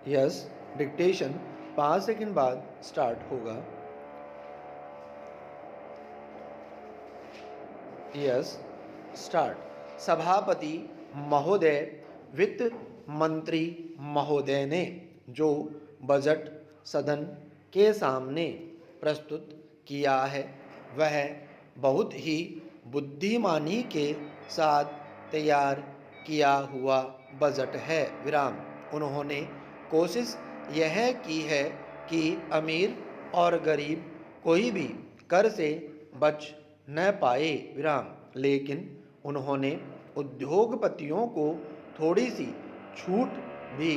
Yes, dictation 5 second बाद start होगा। Yes, start. सभापति महोदय, वित्त मंत्री महोदय ने जो बजट सदन के सामने प्रस्तुत किया है वह बहुत ही बुद्धिमानी के साथ तैयार किया हुआ बजट है। विराम। उन्होंने कोशिश यह की है कि अमीर और गरीब कोई भी कर से बच न पाए। विराम। लेकिन उन्होंने उद्योगपतियों को थोड़ी सी छूट भी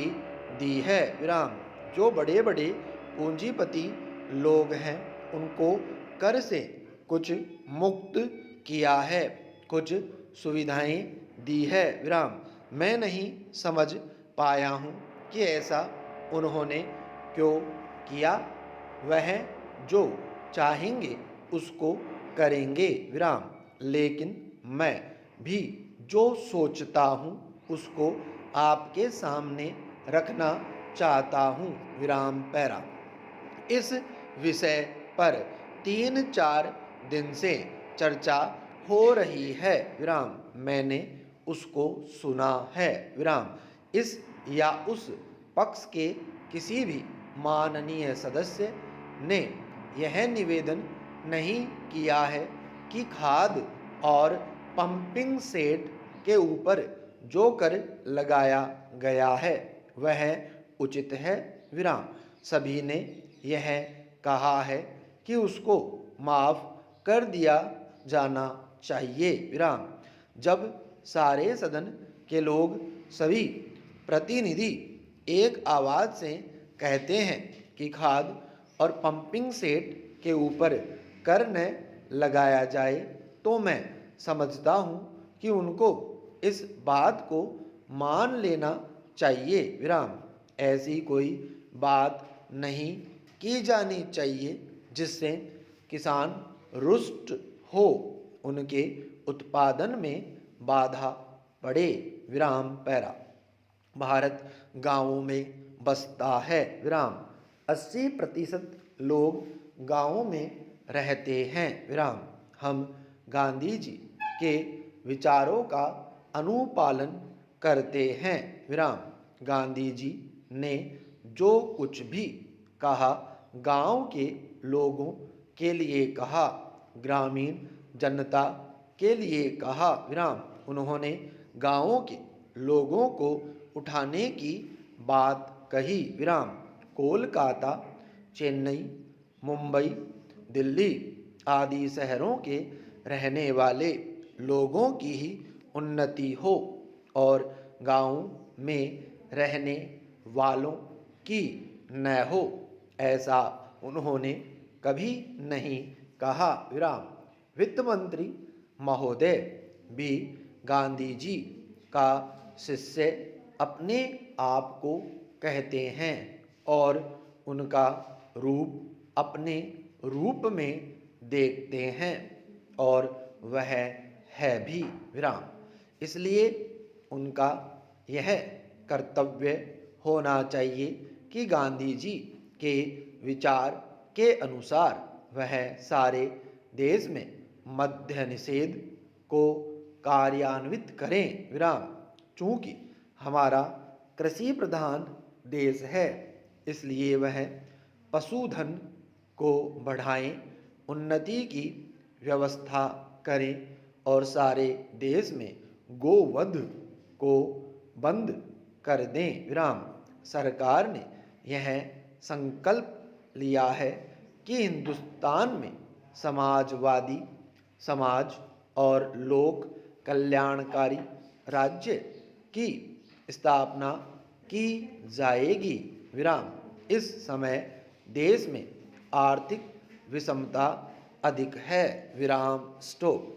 दी है। विराम। जो बड़े बड़े पूंजीपति लोग हैं उनको कर से कुछ मुक्त किया है, कुछ सुविधाएं दी है। विराम। मैं नहीं समझ पाया हूँ कि ऐसा उन्होंने क्यों किया। वह जो चाहेंगे उसको करेंगे। विराम। लेकिन मैं भी जो सोचता हूँ उसको आपके सामने रखना चाहता हूँ। विराम पैरा। इस विषय पर 3-4 दिन से चर्चा हो रही है। विराम। मैंने उसको सुना है। विराम। इस या उस पक्ष के किसी भी माननीय सदस्य ने यह निवेदन नहीं किया है कि खाद और पंपिंग सेट के ऊपर जो कर लगाया गया है वह उचित है। विराम। सभी ने यह कहा है कि उसको माफ़ कर दिया जाना चाहिए। विराम। जब सारे सदन के लोग, सभी प्रतिनिधि एक आवाज़ से कहते हैं कि खाद और पंपिंग सेट के ऊपर कर न लगाया जाए तो मैं समझता हूँ कि उनको इस बात को मान लेना चाहिए। विराम। ऐसी कोई बात नहीं की जानी चाहिए जिससे किसान रुष्ट हो, उनके उत्पादन में बाधा पड़े। विराम पैरा। भारत गांवों में बसता है। विराम। 80% लोग गांवों में रहते हैं। विराम। हम गांधी जी के विचारों का अनुपालन करते हैं। विराम। गांधी जी ने जो कुछ भी कहा गांव के लोगों के लिए कहा, ग्रामीण जनता के लिए कहा। विराम। उन्होंने गांवों के लोगों को उठाने की बात कही। विराम। कोलकाता, चेन्नई, मुंबई, दिल्ली आदि शहरों के रहने वाले लोगों की ही उन्नति हो और गाँव में रहने वालों की न हो, ऐसा उन्होंने कभी नहीं कहा। विराम। वित्त मंत्री महोदय भी गांधी जी का शिष्य अपने आप को कहते हैं और उनका रूप अपने रूप में देखते हैं और वह है भी। विराम। इसलिए उनका यह कर्तव्य होना चाहिए कि गांधी जी के विचार के अनुसार वह सारे देश में मद्य निषेध को कार्यान्वित करें। विराम। चूँकि हमारा कृषि प्रधान देश है इसलिए वह पशुधन को बढ़ाएं, उन्नति की व्यवस्था करें और सारे देश में गोवध को बंद कर दें। विराम। सरकार ने यह संकल्प लिया है कि हिंदुस्तान में समाजवादी समाज और लोक कल्याणकारी राज्य की स्थापना की जाएगी। विराम। इस समय देश में आर्थिक विषमता अधिक है। विराम स्टॉप।